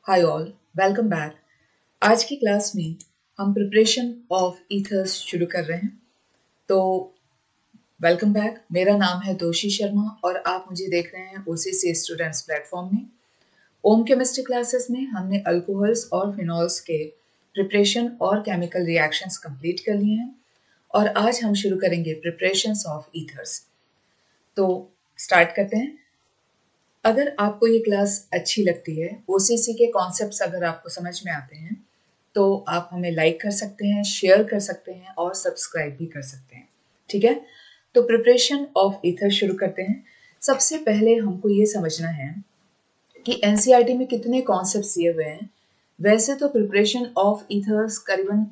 Hi all, welcome back. आज की class में हम प्रिपरेशन ऑफ ईथर्स शुरू कर रहे हैं। तो वेलकम बैक। मेरा नाम है दोषी शर्मा और आप मुझे देख रहे हैं ओसीसी स्टूडेंट्स प्लेटफॉर्म में। ओम केमिस्ट्री क्लासेस में हमने अल्कोहल्स और फिनॉल्स के प्रिपरेशन और केमिकल रिएक्शंस कंप्लीट कर लिए हैं और आज हम शुरू करेंगे प्रिपरेशंस ऑफ ईथर्स। तो स्टार्ट करते हैं। अगर आपको ये क्लास अच्छी लगती है, ओसीसी के कॉन्सेप्ट्स अगर आपको समझ में आते हैं, तो आप हमें लाइक कर सकते हैं, शेयर कर सकते हैं और सब्सक्राइब भी कर सकते हैं। ठीक है, तो प्रिपरेशन ऑफ ईथर शुरू करते हैं। सबसे पहले हमको ये समझना है कि एनसीईआरटी में कितने कॉन्सेप्ट्स दिए हुए हैं। वैसे तो प्रिपरेशन ऑफ ईथर्स करीबन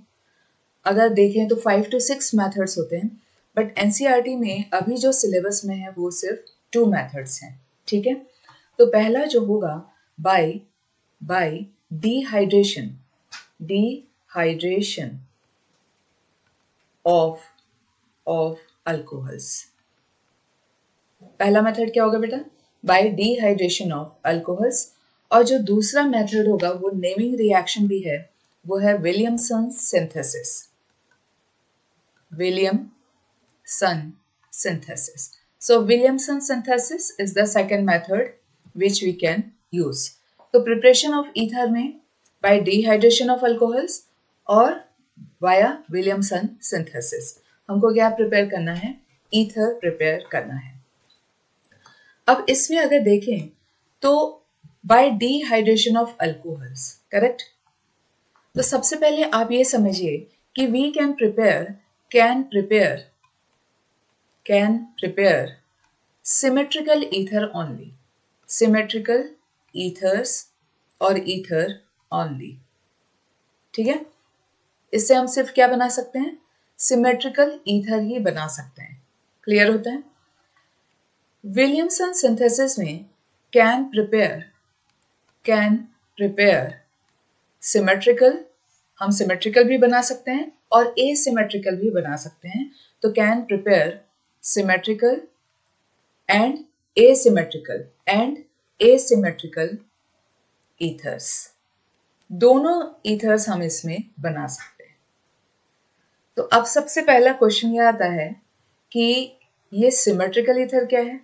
अगर देखें तो 5 to 6 मेथड्स होते हैं, बट एनसीईआरटी में अभी जो सिलेबस में है वो सिर्फ 2 मेथड्स हैं। ठीक है, तो पहला जो होगा बाय डिहाइड्रेशन ऑफ अल्कोहल्स। पहला मेथड क्या होगा बेटा? Bye dehydration of alcohols. और जो दूसरा मेथड होगा वो नेमिंग रिएक्शन भी है, वो है Williamson synthesis. So Williamson synthesis is the second method which we can use. तो preparation of ether में by dehydration of alcohols और via Williamson synthesis हमको क्या प्रिपेयर करना है? ईथर प्रिपेयर करना है। अब इसमें अगर देखें तो by dehydration of alcohols, correct. तो सबसे पहले आप ये समझिए कि we can prepare symmetrical ether only, symmetrical ethers और ether only। ठीक है, इससे हम सिर्फ क्या बना सकते हैं? सिमेट्रिकल ईथर ही बना सकते हैं। क्लियर होता है? विलियमसन सिंथेसिस में कैन प्रिपेयर सिमेट्रिकल, हम सिमेट्रिकल भी बना सकते हैं और एसिमेट्रिकल भी बना सकते हैं। तो can prepare symmetrical and asymmetrical ethers. दोनों ईथर्स हम इसमें बना सकते हैं। तो अब सबसे पहला क्वेश्चन ये आता है कि ये सिमेट्रिकल ईथर क्या है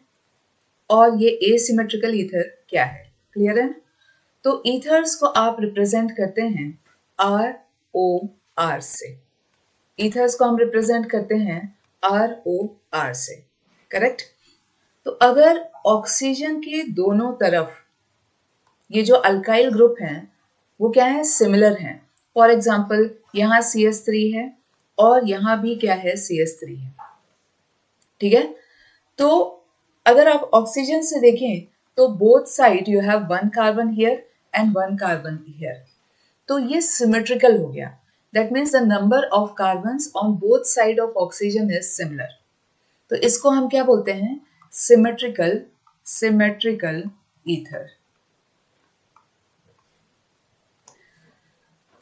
और ये एसिमेट्रिकल ईथर क्या है। क्लियर है? तो ईथर्स को आप रिप्रेजेंट करते हैं ROR से। ईथर्स को हम रिप्रेजेंट करते हैं ROR से, करेक्ट। तो अगर ऑक्सीजन के दोनों तरफ ये जो अल्काइल ग्रुप हैं वो क्या है? सिमिलर हैं। फॉर एग्जाम्पल यहाँ CH3 है और यहाँ भी क्या है? CH3 है। ठीक है, तो अगर आप ऑक्सीजन से देखें तो both side you have 1 carbon here and 1 carbon here. तो ये सिमेट्रिकल हो गया। That means the number of carbons on both side of oxygen is similar. तो इसको हम क्या बोलते हैं? Symmetrical ether.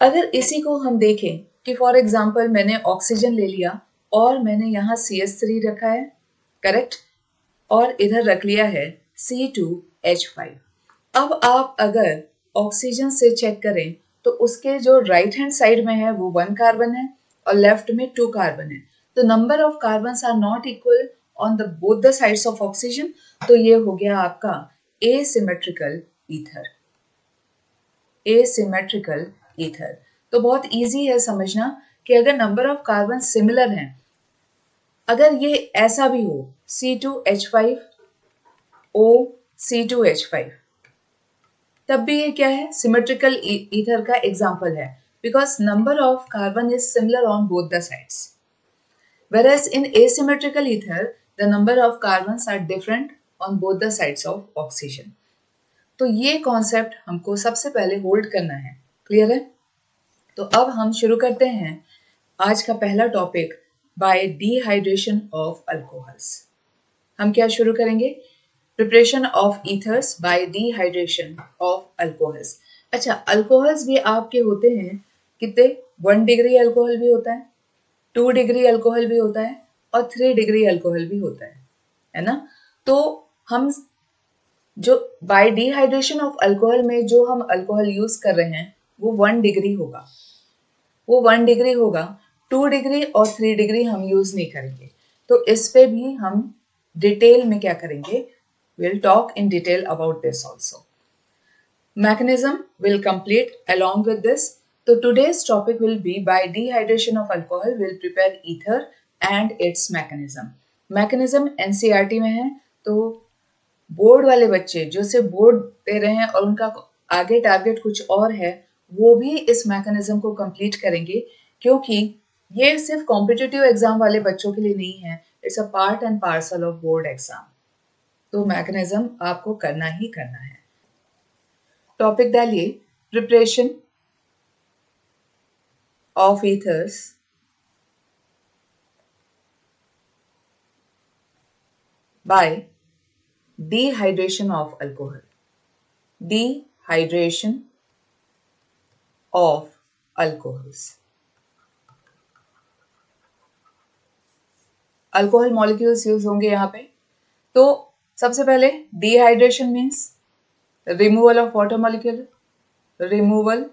अगर इसी को हम देखें कि फॉर एग्जाम्पल मैंने ऑक्सीजन ले लिया और मैंने यहाँ CH3 रखा है, करेक्ट, और इधर रख लिया है C2H5। अब आप अगर ऑक्सीजन से चेक करें तो उसके जो राइट हैंड साइड में है वो 1 कार्बन है और लेफ्ट में 2 कार्बन है। तो number of carbons are not equal on the both the sides of oxygen. तो ये हो गया आपका एसिमेट्रिकल ईथर। तो बहुत इजी है समझना कि अगर नंबर ऑफ कार्बन सिमिलर हैं, अगर ये ऐसा भी हो C2H5O C2H5, तब भी ये क्या है? सिमेट्रिकल ईथर का एग्जाम्पल है, because number of carbon is similar on both the sides. Whereas in asymmetrical ether, the number of carbons are different on both the sides of oxygen. तो ये concept हमको सबसे पहले होल्ड करना है। Clear है? तो अब हम शुरू करते हैं आज का पहला topic, bye dehydration of alcohols. हम क्या शुरू करेंगे? Preparation of ethers bye dehydration of alcohols. अच्छा, अल्कोहल्स भी आपके होते हैं कितने? 1 डिग्री अल्कोहल भी होता है, 2 डिग्री अल्कोहल भी होता है और 3 डिग्री अल्कोहल भी होता है ना। तो हम जो बाय डिहाइड्रेशन ऑफ अल्कोहल में जो हम अल्कोहल यूज कर रहे हैं वो 1 डिग्री होगा, वो 1 डिग्री होगा। 2 डिग्री और 3 डिग्री हम यूज नहीं करेंगे। तो इस पे भी हम डिटेल में क्या करेंगे, we'll talk in detail about this also. Mechanism will complete along with this. So today's topic will be by dehydration of alcohol will prepare ether and its mechanism. Mechanism NCERT में है, तो board वाले बच्चे जो से board दे रहे हैं और उनका आगे टारगेट कुछ और है, वो भी इस मैकेनिज्म को कंप्लीट करेंगे, क्योंकि ये सिर्फ कॉम्पिटिटिव एग्जाम वाले बच्चों के लिए नहीं है, it's a part and parcel of board exam. तो मैकेनिज्म आपको करना ही करना है। टॉपिक डालिए, preparation of ethers by dehydration of alcohol. Dehydration of alcohols. Alcohol molecules use होंगे यहाँ पे। तो सबसे पहले dehydration means removal of water molecule, removal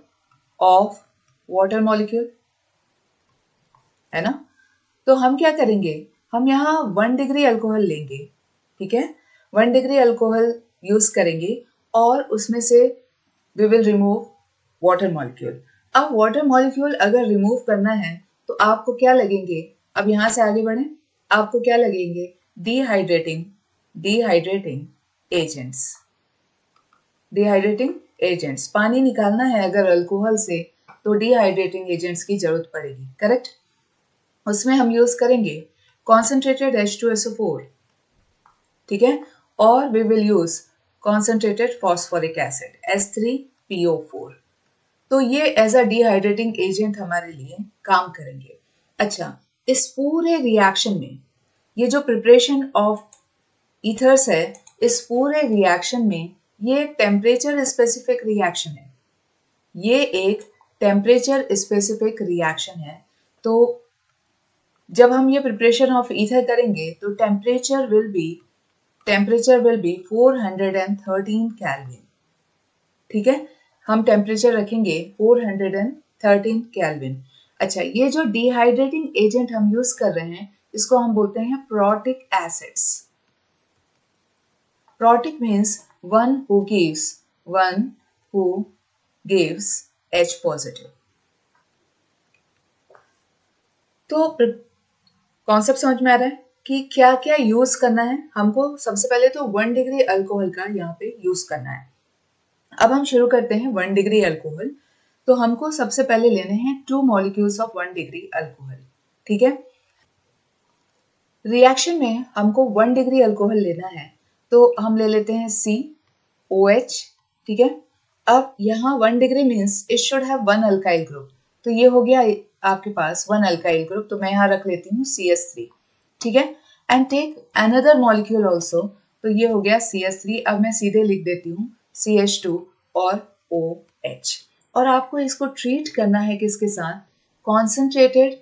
of water molecule, है ना। तो हम क्या करेंगे, हम यहाँ 1 डिग्री अल्कोहल लेंगे, ठीक है, 1 डिग्री अल्कोहल यूज करेंगे और उसमें से we will remove water molecule. अब वाटर मॉलिक्यूल अगर रिमूव करना है तो आपको क्या लगेंगे, अब यहाँ से आगे बढ़े, आपको क्या लगेंगे, डिहाइड्रेटिंग एजेंट्स, डिहाइड्रेटिंग एजेंट्स। पानी निकालना है अगर अल्कोहल से तो डिहाइड्रेटिंग एजेंट्स की जरूरत पड़ेगी, करेक्ट। उसमें हम यूज करेंगे कॉन्सेंट्रेटेड H2SO4, ठीक है, और we will use concentrated phosphoric acid H3PO4। तो ये एज अ डिहाइड्रेटिंग एजेंट हमारे लिए काम करेंगे। अच्छा, इस पूरे रिएक्शन में ये जो प्रिपरेशन ऑफ ईथर्स है, इस पूरे रिएक्शन में ये टेम्परेचर स्पेसिफिक रिएक्शन है, ये एक टेम्परेचर स्पेसिफिक रिएक्शन है। तो जब हम ये प्रिपरेशन ऑफ ईथर करेंगे तो टेम्परेचर विल बी 413 केल्विन, ठीक है, हम टेम्परेचर रखेंगे 413 केल्विन। अच्छा, ये जो डिहाइड्रेटिंग एजेंट हम यूज कर रहे हैं इसको हम बोलते हैं protic acids. Protic means one who gives H positive। तो कॉन्सेप्ट समझ में आ रहा है कि क्या क्या यूज करना है हमको। सबसे पहले तो 1 डिग्री अल्कोहल का यहाँ पे यूज करना है। अब हम शुरू करते हैं 1 डिग्री अल्कोहल। तो हमको सबसे पहले लेने हैं 2 मॉलिक्यूल्स ऑफ 1 डिग्री अल्कोहल, ठीक है। रिएक्शन में हमको 1 डिग्री अल्कोहल लेना है, तो हम ले लेते हैं COH, ठीक है। अब यहाँ 1 degree means it should have 1 alkyl group, तो ये हो गया आपके पास 1 अल्काइल ग्रुप, तो मैं यहाँ रख लेती हूँ CH3, ठीक है। And take another molecule also, तो ये हो गया CH3। अब मैं सीधे लिख देती हूँ CH2 और OH। और आपको इसको ट्रीट करना है किसके साथ, कॉन्सेंट्रेटेड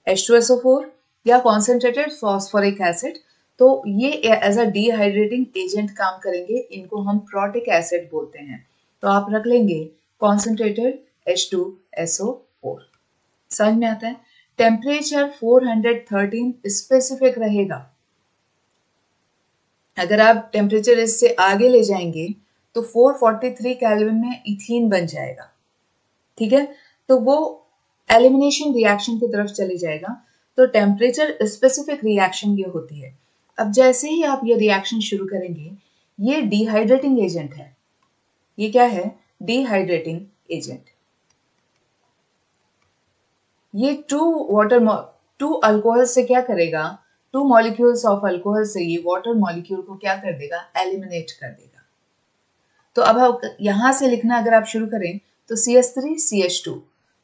H2SO4 या कॉन्सेंट्रेटेड फॉस्फोरिक एसिड। तो ये एज अ डिहाइड्रेटिंग एजेंट काम करेंगे, इनको हम प्रोटिक एसिड बोलते हैं। तो आप रख लेंगे कॉन्सेंट्रेटेड H2SO4। समझ में आता है। टेम्परेचर 413 स्पेसिफिक रहेगा। अगर आप टेम्परेचर इससे आगे ले जाएंगे तो 443 केल्विन में इथीन बन जाएगा, ठीक है। तो वो एलिमिनेशन रिएक्शन की तरफ चले जाएगा। तो टेम्परेचर स्पेसिफिक रिएक्शन ये होती है। अब जैसे ही आप ये रिएक्शन शुरू करेंगे, ये डिहाइड्रेटिंग एजेंट है। ये क्या है, डिहाइड्रेटिंग एजेंट। ये टू अल्कोहल से क्या करेगा, 2 मॉलिक्यूल्स ऑफ अल्कोहल से ये वाटर मॉलिक्यूल को क्या कर देगा, एलिमिनेट कर देगा। तो अब यहां से लिखना अगर आप शुरू करें तो CH3 CH2,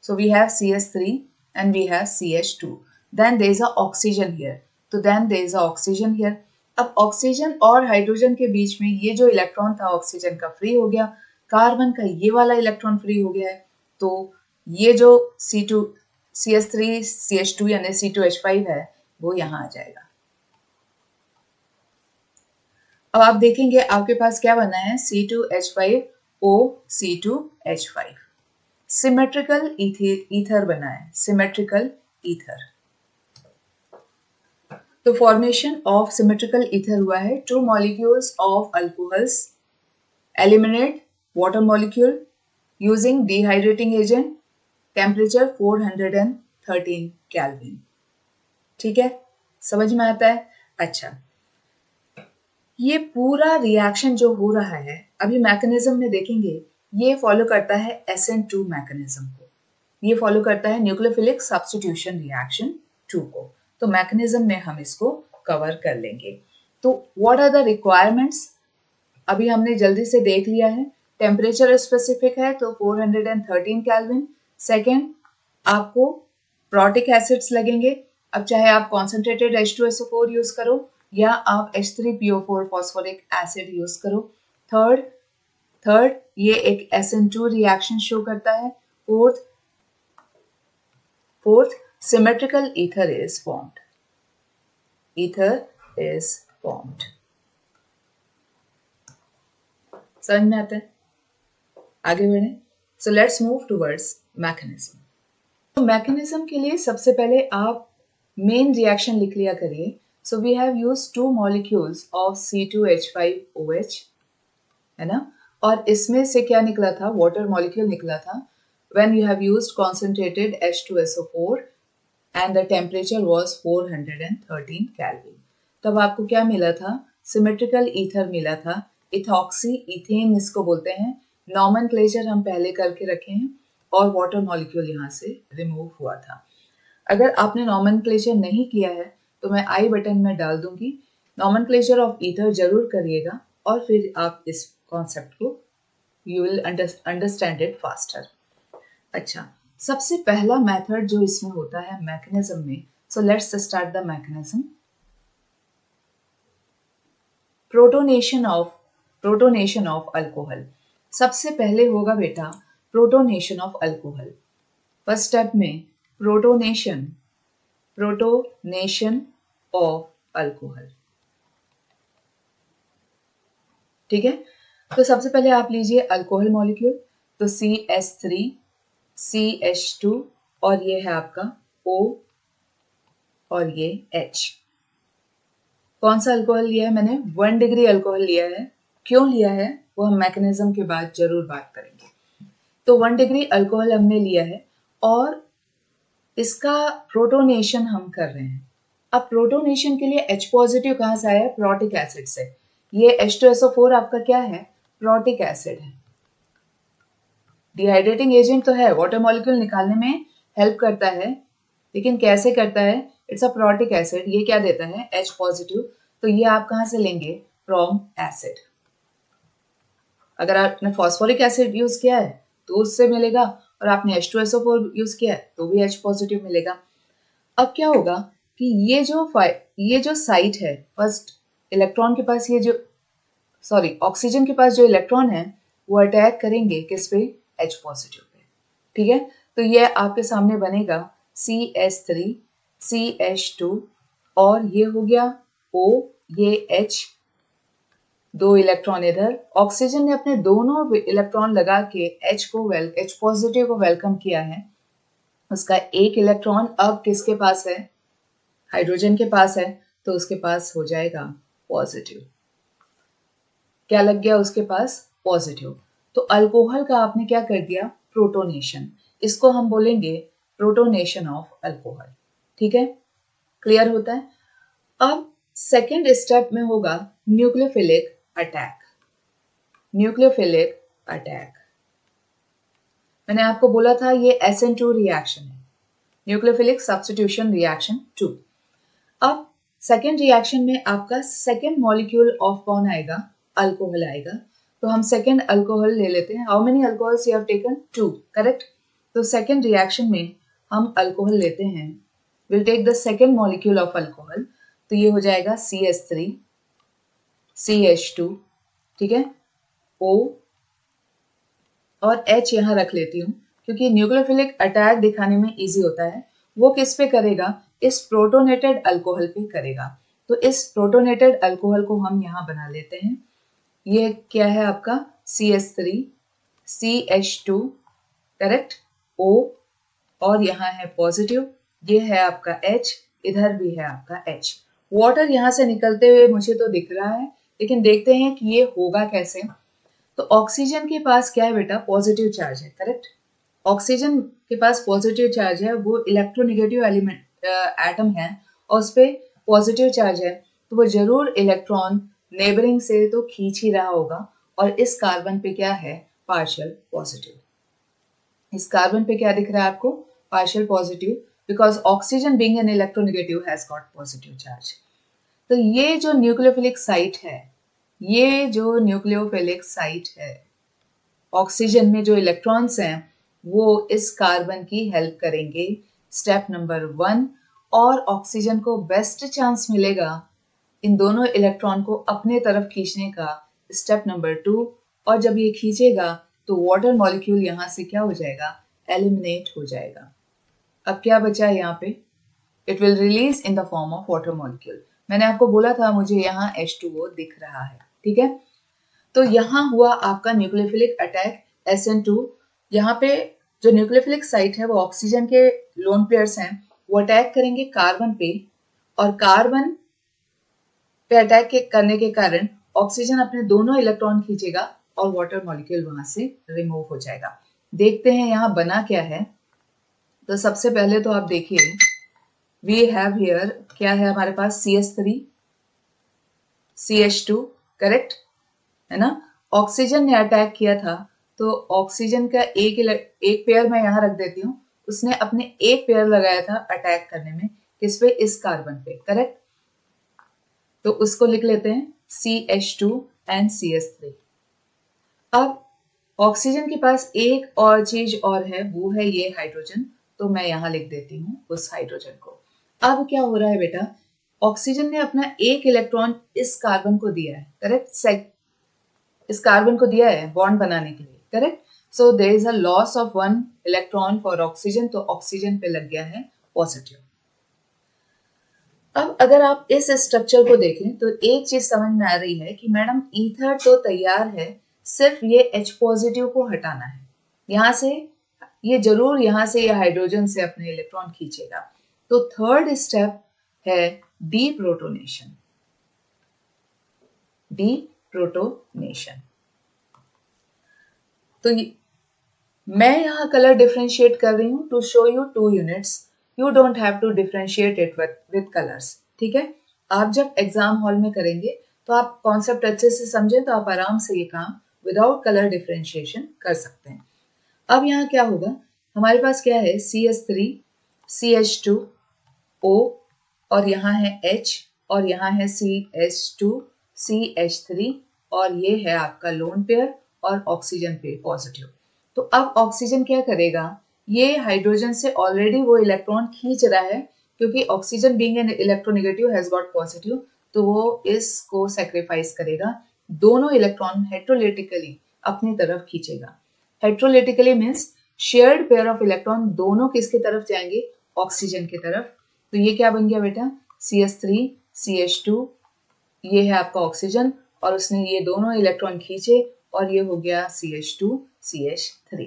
so we have CH3 and we have CH2, then there is a oxygen here, तो then there is a oxygen here। अब ऑक्सीजन और हाइड्रोजन के बीच में ये जो इलेक्ट्रॉन था ऑक्सीजन का फ्री हो गया, कार्बन का ये वाला इलेक्ट्रॉन फ्री हो गया है। तो ये जो CH3 CH2 यानी C2H5 है वो यहाँ आ जाएगा। अब आप देखेंगे आपके पास क्या बना है, C2H5O, C2H5, सिमेट्रिकल ईथर बना है, सिमेट्रिकल ईथर। तो फॉर्मेशन ऑफ सिमेट्रिकल ईथर हुआ है, two molecules of alcohols eliminate water molecule using dehydrating agent, temperature 413 kelvin. ठीक है, समझ में आता है? अच्छा, ये पूरा रिएक्शन जो हो रहा है अभी मैकेनिज्म में देखेंगे, ये फॉलो करता है SN2 मैकेनिज्म को, ये फॉलो करता है न्यूक्लियोफिलिक सब्स्टिट्यूशन रिएक्शन 2 को। तो मैकेनिज्म में हम इसको कवर कर लेंगे। तो व्हाट आर द रिक्वायरमेंट्स, अभी हमने जल्दी से देख लिया है। टेम्परेचर स्पेसिफिक है तो 413 केल्विन। सेकेंड, आपको प्रोटिक एसिड्स लगेंगे, अब चाहे आप कॉन्सेंट्रेटेड H2SO4 यूज करो या आप H3PO4 फॉस्फोरिक एसिड यूज करो। थर्ड ये एक SN2 रिएक्शन शो करता है। Fourth symmetrical ether is formed. Ether is formed. समझ में आता है? आगे बढ़े। So let's move towards mechanism. तो मैकेनिज्म के लिए सबसे पहले आप मेन रिएक्शन लिख लिया करिए। So we have used 2 molecules of C2H5OH, है ना, और इसमें से क्या निकला था, वाटर मॉलिक्यूल निकला था। When you have used concentrated H2SO4 and the temperature was 413 Kelvin, तब आपको क्या मिला था, सिमेट्रिकल ईथर मिला था, इथॉक्सी इथेन इसको बोलते हैं। नॉमेनक्लेचर हम पहले करके रखे हैं और वाटर मॉलिक्यूल यहाँ से रिमूव हुआ था। अगर आपने नॉमेनक्लेचर नहीं किया है तो मैं आई बटन में डाल दूंगी, नॉमेनक्लेचर ऑफ ईथर जरूर करिएगा और फिर आप इस कॉन्सेप्ट को you will understand it faster. अच्छा, सबसे पहला मेथड जो इसमें होता है मैकेनिज्म में, so let's start the mechanism. Protonation of alcohol, सबसे पहले होगा बेटा protonation of alcohol. First step में प्रोटोनेशन ऑफ अल्कोहल। ठीक है, तो सबसे पहले आप लीजिए अल्कोहल मॉलिक्यूल, तो CH3 CH2 और ये है आपका O और ये H। कौन सा अल्कोहल लिया है मैंने, 1 डिग्री अल्कोहल लिया है। क्यों लिया है वो हम मैकेनिज्म के बाद जरूर बात करेंगे। तो 1 डिग्री अल्कोहल हमने लिया है और इसका प्रोटोनेशन हम कर रहे हैं। अब प्रोटोनेशन के लिए H पॉजिटिव कहाँ से आया, प्रोटिक एसिड से। ये H2SO4 आपका क्या है, प्रोटिक एसिड है। डिहाइड्रेटिंग एजेंट तो है, वाटर मॉलिक्यूल निकालने में हेल्प करता है, लेकिन कैसे करता है, इट्स अ प्रोटिक एसिड। ये क्या देता है, H पॉजिटिव, तो ये आप कहाँ से लेंगे, फ्रॉम एसिड। अगर आपने फॉस्फोरिक एसिड यूज किया है तो उससे मिलेगा, और आपने H2SO4 यूज किया है तो भी H पॉजिटिव मिलेगा। अब क्या होगा कि ये जो साइट है, फर्स्ट इलेक्ट्रॉन के पास ऑक्सीजन के पास जो इलेक्ट्रॉन है वो अटैक करेंगे किस पे, H पॉजिटिव पे। ठीक है, तो ये आपके सामने बनेगा CH3 CH2 और ये हो गया O, ये H, 2 इलेक्ट्रॉन इधर। ऑक्सीजन ने अपने दोनों इलेक्ट्रॉन लगा के H पॉजिटिव को वेलकम किया है। उसका एक इलेक्ट्रॉन अब किसके पास है, हाइड्रोजन के पास है, तो उसके पास हो जाएगा पॉजिटिव। क्या लग गया उसके पास, पॉजिटिव। तो अल्कोहल का आपने क्या कर दिया, प्रोटोनेशन। इसको हम बोलेंगे प्रोटोनेशन ऑफ अल्कोहल। ठीक है, क्लियर होता है। अब सेकेंड स्टेप में होगा न्यूक्लियोफिलिक अटैक। न्यूक्लियोफिलिक अटैक मैंने आपको बोला था ये SN2 रिएक्शन है, न्यूक्लियोफिलिक सब्स्टिट्यूशन रिएक्शन 2। अब सेकेंड रिएक्शन में आपका सेकेंड मॉलिक्यूल ऑफ कौन आएगा, अल्कोहल आएगा। तो हम सेकेंड अल्कोहल ले लेते हैं। How many alcohols you have taken, 2, correct. तो सेकेंड रिएक्शन में हम अल्कोहल लेते हैं, will take the second molecule of alcohol, तो ये हो जाएगा CH3 CH2, ठीक है, O और H यहाँ रख लेती हूँ क्योंकि न्यूक्लियोफिलिक अटैक दिखाने में इजी होता है। वो किस पे करेगा, इस प्रोटोनेटेड अल्कोहल पे करेगा। तो इस प्रोटोनेटेड अल्कोहल को हम यहाँ बना लेते हैं। ये क्या है आपका CH3 CH2 करेक्ट O, और यहाँ है पॉजिटिव, ये है आपका H, इधर भी है आपका H। वाटर यहाँ से निकलते हुए मुझे तो दिख रहा है, लेकिन देखते हैं कि ये होगा कैसे। तो ऑक्सीजन के पास क्या है बेटा, पॉजिटिव चार्ज है, करेक्ट। ऑक्सीजन के पास पॉजिटिव चार्ज है, वो इलेक्ट्रोनेगेटिव एलिमेंट एटम है और उस पर पॉजिटिव चार्ज है, तो वो जरूर इलेक्ट्रॉन नेबरिंग से तो खींच ही रहा होगा। और इस कार्बन पे क्या है, पार्शियल पॉजिटिव। इस कार्बन पे क्या दिख रहा है आपको, partial positive, because oxygen being an electronegative has got positive charge. तो ये जो न्यूक्लियोफिलिक साइट है, ये जो न्यूक्लियोफिलिक साइट है, ऑक्सीजन में जो इलेक्ट्रॉन्स हैं वो इस कार्बन की हेल्प करेंगे स्टेप नंबर 1, और ऑक्सीजन को बेस्ट चांस मिलेगा इन दोनों इलेक्ट्रॉन को अपने तरफ खींचने का स्टेप नंबर 2। और जब ये खींचेगा तो वाटर मॉलिक्यूल यहाँ से क्या हो जाएगा, एलिमिनेट हो जाएगा। अब क्या बचा है यहाँ पे, it will release in the form of water molecule. मैंने आपको बोला था मुझे यहाँ H2O दिख रहा है, ठीक है। तो यहाँ हुआ आपका न्यूक्लियोफिलिक अटैक SN2। यहाँ पे जो न्यूक्लियोफिलिक साइट है वो ऑक्सीजन के लोन पेयर्स हैं, वो अटैक करेंगे कार्बन पे, और कार्बन पे अटैक करने के कारण ऑक्सीजन अपने दोनों इलेक्ट्रॉन खींचेगा और वाटर मॉलिक्यूल वहां से रिमूव हो जाएगा। देखते हैं यहाँ बना क्या है। तो सबसे पहले तो आप देखिए, वी हैव हियर क्या है हमारे पास, CH3 CH2 करेक्ट है ना। ऑक्सीजन ने अटैक किया था, तो ऑक्सीजन का एक पेयर मैं यहाँ रख देती हूँ, उसने अपने एक पेयर लगाया था अटैक करने में, किस पे, इस कार्बन पे, करेक्ट। तो उसको लिख लेते हैं CH2 and CH3। अब ऑक्सीजन के पास एक और चीज और है, वो है ये हाइड्रोजन, तो मैं यहाँ लिख देती हूँ उस हाइड्रोजन को। अब क्या हो रहा है बेटा, ऑक्सीजन ने अपना एक इलेक्ट्रॉन इस कार्बन को दिया है, करेक्ट, इस कार्बन को दिया है बॉन्ड बनाने के लिए, correct. So there is a loss of 1 electron for oxygen, तो ऑक्सीजन पे लग गया है पॉजिटिव। अब अगर आप इस स्ट्रक्चर को देखें तो एक चीज समझ में आ रही है कि मैडम ईथर तो तैयार है, सिर्फ ये H पॉजिटिव को हटाना है। यहाँ से ये जरूर यहाँ से ये हाइड्रोजन से अपने इलेक्ट्रॉन खींचेगा। तो थर्ड स्टेप है डीप्रोटोनेशन। डीप्रोटोनेशन, तो मैं यहाँ कलर डिफरेंशिएट कर रही हूँ to show you 2 units. You don't have to differentiate it with colours, ठीक है। आप जब एग्जाम हॉल में करेंगे तो आप कॉन्सेप्ट अच्छे से समझें तो आप आराम से ये काम विदाउट कलर डिफरेंशिएशन कर सकते हैं। अब यहाँ क्या होगा, हमारे पास क्या है, CH3 CH2 O, और यहाँ है H, और यहाँ है CH2 CH3, और ये है आपका लोन पेयर और ऑक्सीजन पे पॉजिटिव। तो अब ऑक्सीजन क्या करेगा, ये हाइड्रोजन से ऑलरेडी वो इलेक्ट्रॉन खींच रहा है, क्योंकि oxygen being an electronegative has got positive, तो वो इसको सैक्रिफाइस करेगा, दोनों इलेक्ट्रॉन हेट्रोलेटिकली अपनी तरफ खींचेगा। Heterolytically means shared pair of electron दोनों किसकी तरफ जाएंगे, ऑक्सीजन की तरफ। तो ये क्या बन गया बेटा, CH3 CH2, ये है आपका ऑक्सीजन, और उसने ये दोनों इलेक्ट्रॉन खींचे और ये हो गया CH2 CH3।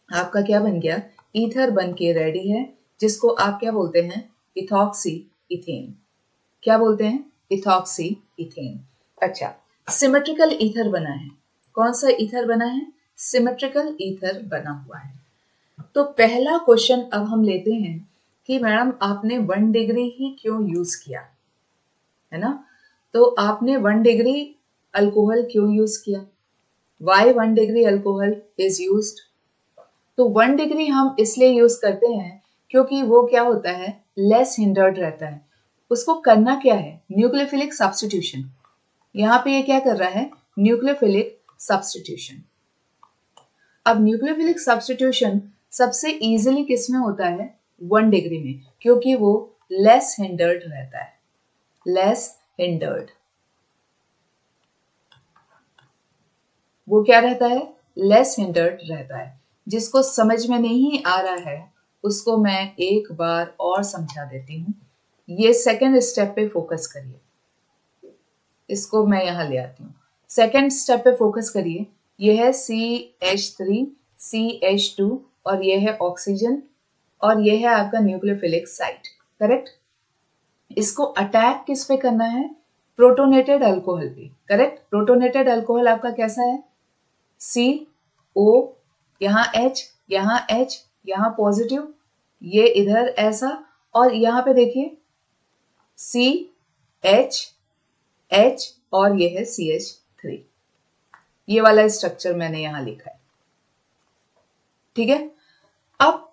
आपका क्या बन गया, ईथर बन के रेडी है, जिसको आप क्या बोलते हैं, इथॉक्सी इथेन। क्या बोलते हैं, इथॉक्सी इथेन। अच्छा, सिमेट्रिकल ईथर बना है। कौन सा ईथर बना है, सिमेट्रिकल ईथर बना हुआ है। तो पहला क्वेश्चन अब हम लेते हैं कि मैडम आपने 1 डिग्री ही क्यों यूज किया, है ना। तो आपने 1 डिग्री अल्कोहल क्यों यूज किया, why 1 degree alcohol is used. तो 1 डिग्री हम इसलिए यूज करते हैं क्योंकि वो क्या होता है, लेस हिंडर्ड रहता है। उसको करना क्या है, न्यूक्लियोफिलिक सब्स्टिट्यूशन। यहाँ पे ये क्या कर रहा है, न्यूक्लियोफिलिक सब्स्टिट्यूशन। अब न्यूक्लियोफिलिक सब्स्टिट्यूशन सबसे इजीली किस में होता है, 1 डिग्री में, क्योंकि वो लेस हिंडर्ड रहता है, लेस हिंडर्ड। वो क्या रहता है, लेस हिंडर्ड रहता है। जिसको समझ में नहीं आ रहा है उसको मैं एक बार और समझा देती हूँ। ये सेकेंड स्टेप पे फोकस करिए, इसको मैं यहाँ ले आती हूँ। सेकेंड स्टेप पे फोकस करिए, ये है CH3 CH2 और ये है ऑक्सीजन और ये है आपका न्यूक्लियोफिलिक साइट, करेक्ट। इसको अटैक किस पे करना है? प्रोटोनेटेड अल्कोहल पे, करेक्ट। प्रोटोनेटेड अल्कोहल आपका कैसा है? CO, यहाँ H, यहाँ H, यहाँ पॉजिटिव, ये इधर ऐसा, और यहाँ पे देखिए CH H और ये है CH3, ये वाला स्ट्रक्चर मैंने यहां लिखा है, ठीक है। अब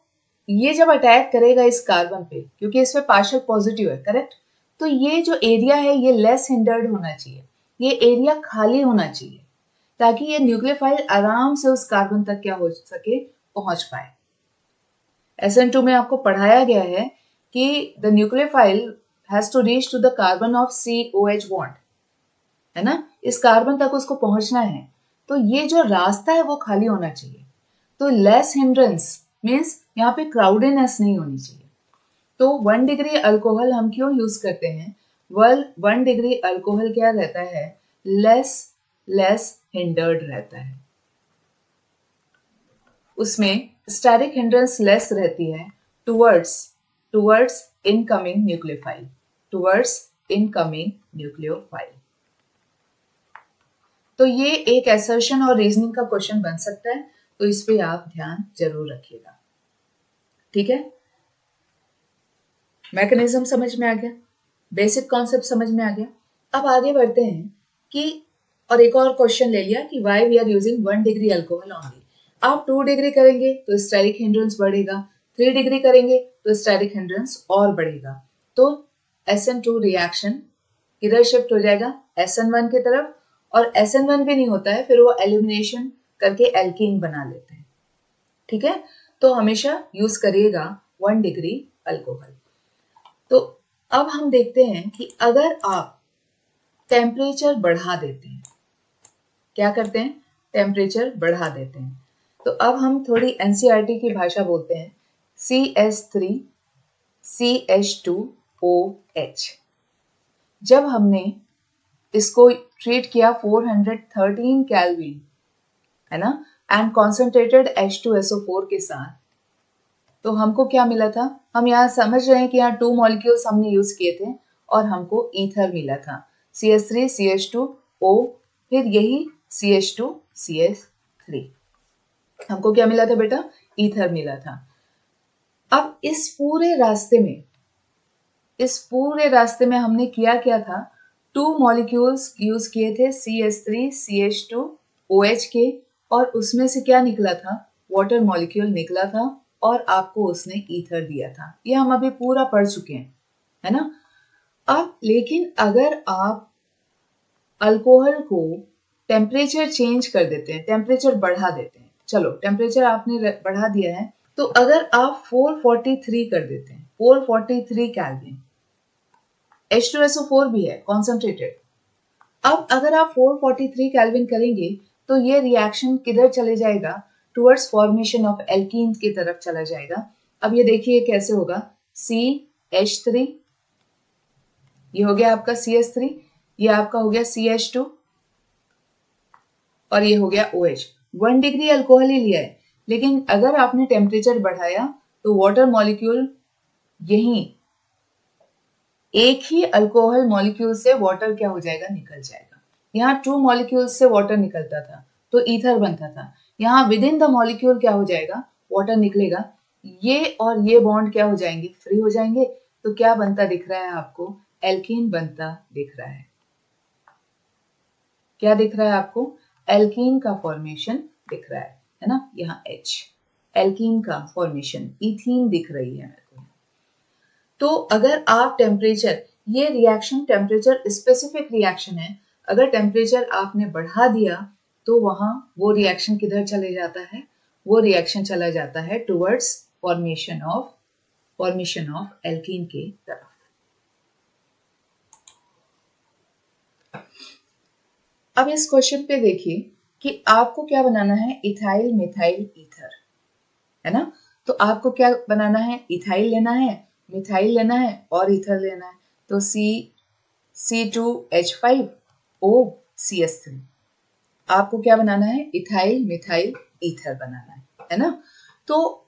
ये जब अटैक करेगा इस कार्बन पे, क्योंकि इस पे पार्शियल पॉजिटिव है, करेक्ट, तो ये जो एरिया है ये लेस हिंडर्ड होना चाहिए, ये एरिया खाली होना चाहिए, ताकि ये न्यूक्लियोफाइल आराम से उस कार्बन तक क्या हो सके, पहुंच पाए। SN2 में आपको पढ़ाया गया है कि the nucleophile has to reach to the carbon of COH bond, है ना, इस कार्बन तक उसको पहुंचना है, तो ये जो रास्ता है वो खाली होना चाहिए। तो लेस हिंड्रेंस मीन्स यहाँ पे क्राउडेडनेस नहीं होनी चाहिए। तो 1 डिग्री अल्कोहल हम क्यों यूज करते हैं? 1 डिग्री अल्कोहल क्या रहता है? लेस हिंडर्ड रहता है, उसमें स्टेरिक हिंड्रेंस लेस रहती है टुवर्ड्स इनकमिंग न्यूक्लियोफाइल। तो ये एक असर्शन और रीजनिंग का क्वेश्चन बन सकता है, तो इस पे आप ध्यान जरूर रखिएगा, ठीक है। मैकेनिज्म समझ में आ गया, बेसिक कॉन्सेप्ट समझ में आ गया। अब आगे बढ़ते हैं कि और एक और क्वेश्चन ले लिया कि why we are using 1 degree alcohol only. आप 2 डिग्री करेंगे तो स्टेरिक हिंड्रेंस बढ़ेगा, 3 डिग्री करेंगे तो स्टेरिक हिंड्रेंस और बढ़ेगा। तो SN2 रिएक्शन किधर शिफ्ट हो जाएगा? SN1 की तरफ, और SN1 भी नहीं होता है, फिर वो एलिमिनेशन करके एल्कीन बना लेते हैं, ठीक है। तो हमेशा यूज करिएगा 1 डिग्री अल्कोहल। तो अब हम देखते हैं कि अगर आप टेम्परेचर बढ़ा देते हैं, क्या करते हैं? टेम्परेचर बढ़ा देते हैं। तो अब हम थोड़ी NCERT की भाषा बोलते हैं, CH3 CH2OH। जब हमने इसको ट्रीट किया 413 केल्विन, है ना, एंड कॉन्सेंट्रेटेड H2SO4 के साथ, तो हमको क्या मिला था? हम यहाँ समझ रहे हैं कि यहाँ 2 मॉलिक्यूल्स हमने यूज किए थे और हमको ईथर मिला था, CH3 CH2O, फिर यही CH2 CH3, हमको क्या मिला था बेटा? ईथर मिला था। अब इस पूरे रास्ते में हमने किया क्या था? 2 मॉलिक्यूल्स यूज किए थे, CH3 CH2OH के, और उसमें से क्या निकला था? वाटर मॉलिक्यूल निकला था और आपको उसने ईथर दिया था। ये हम अभी पूरा पढ़ चुके हैं, है ना। अब लेकिन अगर आप अल्कोहल को टेम्परेचर चेंज कर देते हैं, टेम्परेचर बढ़ा देते हैं, चलो टेम्परेचर आपने बढ़ा दिया है, तो अगर आप 443 कर देते हैं, 443 केल्विन, H2SO4 भी है कॉन्सेंट्रेटेड। अब अगर आप 443 केल्विन करेंगे तो ये रिएक्शन किधर चले जाएगा? टुवर्ड्स फॉर्मेशन ऑफ एल्कीन्स की तरफ चला जाएगा। अब ये देखिए कैसे होगा, CH3, ये हो गया आपका CH3, ये आपका हो गया CH2 और ये हो गया OH। 1 डिग्री अल्कोहल ही लिया है, लेकिन अगर आपने टेम्परेचर बढ़ाया तो वाटर मॉलिक्यूल, यही एक ही अल्कोहल मॉलिक्यूल से वाटर क्या हो जाएगा? निकल जाएगा। यहाँ 2 मॉलिक्यूल से वाटर निकलता था तो ईथर बनता था, यहाँ विद इन द मॉलिक्यूल क्या हो जाएगा? वाटर निकलेगा, ये और ये बॉन्ड क्या हो जाएंगे? फ्री हो जाएंगे। तो क्या बनता दिख रहा है आपको? एल्कीन बनता दिख रहा है। क्या दिख रहा है आपको? एल्कीन का फॉर्मेशन दिख रहा है ना, यहाँ H, एल्कीन का फॉर्मेशन, इथीन दिख रही है मेरे को। तो अगर आप टेम्परेचर, ये रिएक्शन टेम्परेचर स्पेसिफिक रिएक्शन है, अगर टेम्परेचर आपने बढ़ा दिया तो वहां वो रिएक्शन किधर चले जाता है? वो रिएक्शन चला जाता है टुवर्ड्स फॉर्मेशन ऑफ एल्कीन के तरफ। अब इस क्वेश्चन पे देखिए कि आपको क्या बनाना है? इथाइल मिथाइल ईथर, है ना। तो आपको क्या बनाना है? इथाइल लेना है मिथाइल लेना है और ईथर लेना है, तो C2H5O आपको क्या बनाना है? इथाइल मिथाइल ईथर बनाना है ना। तो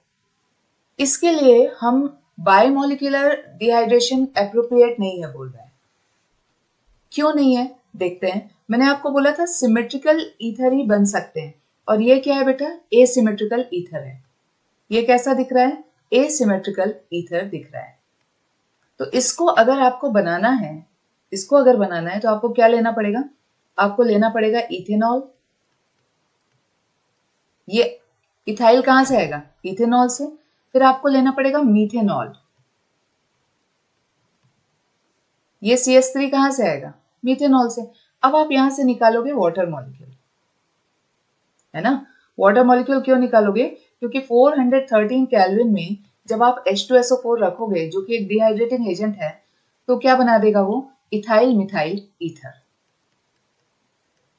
इसके लिए हम बायोमोलिकुलर डिहाइड्रेशन एप्रोप्रिएट नहीं है बोल रहे हैं। क्यों नहीं है देखते हैं। मैंने आपको बोला था सिमेट्रिकल ईथर ही बन सकते हैं, और ये क्या है बेटा? एसिमेट्रिकल ईथर है। ये कैसा दिख रहा है? एसिमेट्रिकल ईथर दिख रहा है। तो इसको अगर आपको बनाना है, तो आपको क्या लेना पड़ेगा? आपको लेना पड़ेगा इथेनॉल। ये इथाइल कहां से आएगा? इथेनॉल से। फिर आपको लेना पड़ेगा मीथेनॉल। ये CH3 कहां से आएगा? मीथेनॉल से। अब आप यहां से निकालोगे वाटर मॉलिक्यूल, है ना। वाटर मॉलिक्यूल क्यों निकालोगे? क्योंकि 413 केल्विन में जब आप H2SO4 रखोगे, जो कि एक डिहाइड्रेटिंग एजेंट है, तो क्या बना देगा वो? Ethyl methyl ether.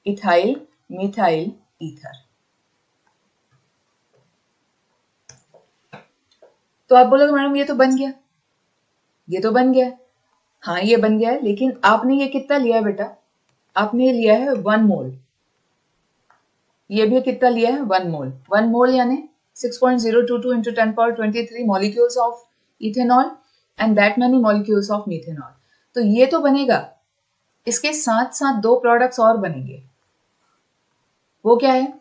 Ethyl methyl ether. तो आप बोलोगे मैडम ये तो बन गया, ये तो बन गया। हाँ ये बन गया है, लेकिन आपने ये कितना लिया है बेटा? आपने लिया है 1 मोल। ये भी कितना लिया है? 1 मोल। 1 मोल यानी 6.022 into 10 power 23 molecules of ethanol and that many molecules of methanol। तो ये तो बनेगा, इसके साथ साथ दो प्रोडक्ट्स और बनेंगे। वो क्या है?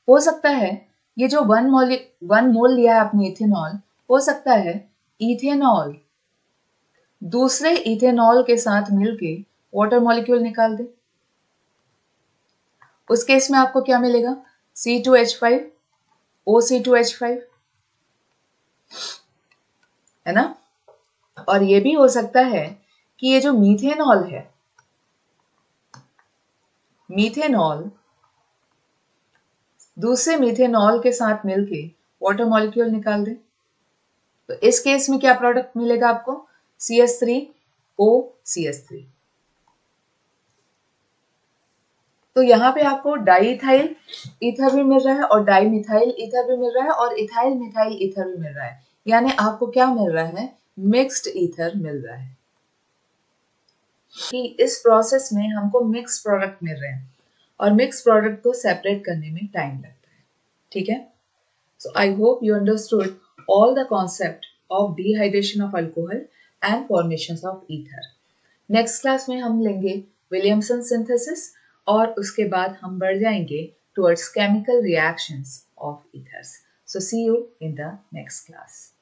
हो सकता है ये जो 1 मोल लिया है आपने इथेनॉल, हो सकता है इथेनॉल दूसरे इथेनॉल के साथ मिलके वाटर मॉलिक्यूल निकाल दे। उस केस में आपको क्या मिलेगा? C2H5 OC2H5, है ना। और ये भी हो सकता है कि ये जो मीथेनॉल है, मीथेनॉल दूसरे मीथेनॉल के साथ मिलके वाटर मॉलिक्यूल निकाल दे। तो इस केस में क्या प्रोडक्ट मिलेगा आपको? CH3OCH3। तो यहाँ पे आपको डाईइथाइल ईथर भी मिल रहा है और डाईमिथाइल ईथर भी मिल रहा है और इथाइल मिथाइल ईथर भी मिल रहा है। यानी आपको क्या मिल रहा है? मिक्स्ड ईथर मिल रहा है। कि इस प्रोसेस में हमको मिक्स प्रोडक्ट मिल रहे हैं, और मिक्स प्रोडक्ट को सेपरेट करने में टाइम लगता है। ठीक है। So I hope you understood all the concept of dehydration of alcohol and formation of ether. Next class में हम लेंगे विलियमसन सिंथेसिस, और उसके बाद हम बढ़ जाएंगे towards chemical reactions of ethers. So see you in the next class.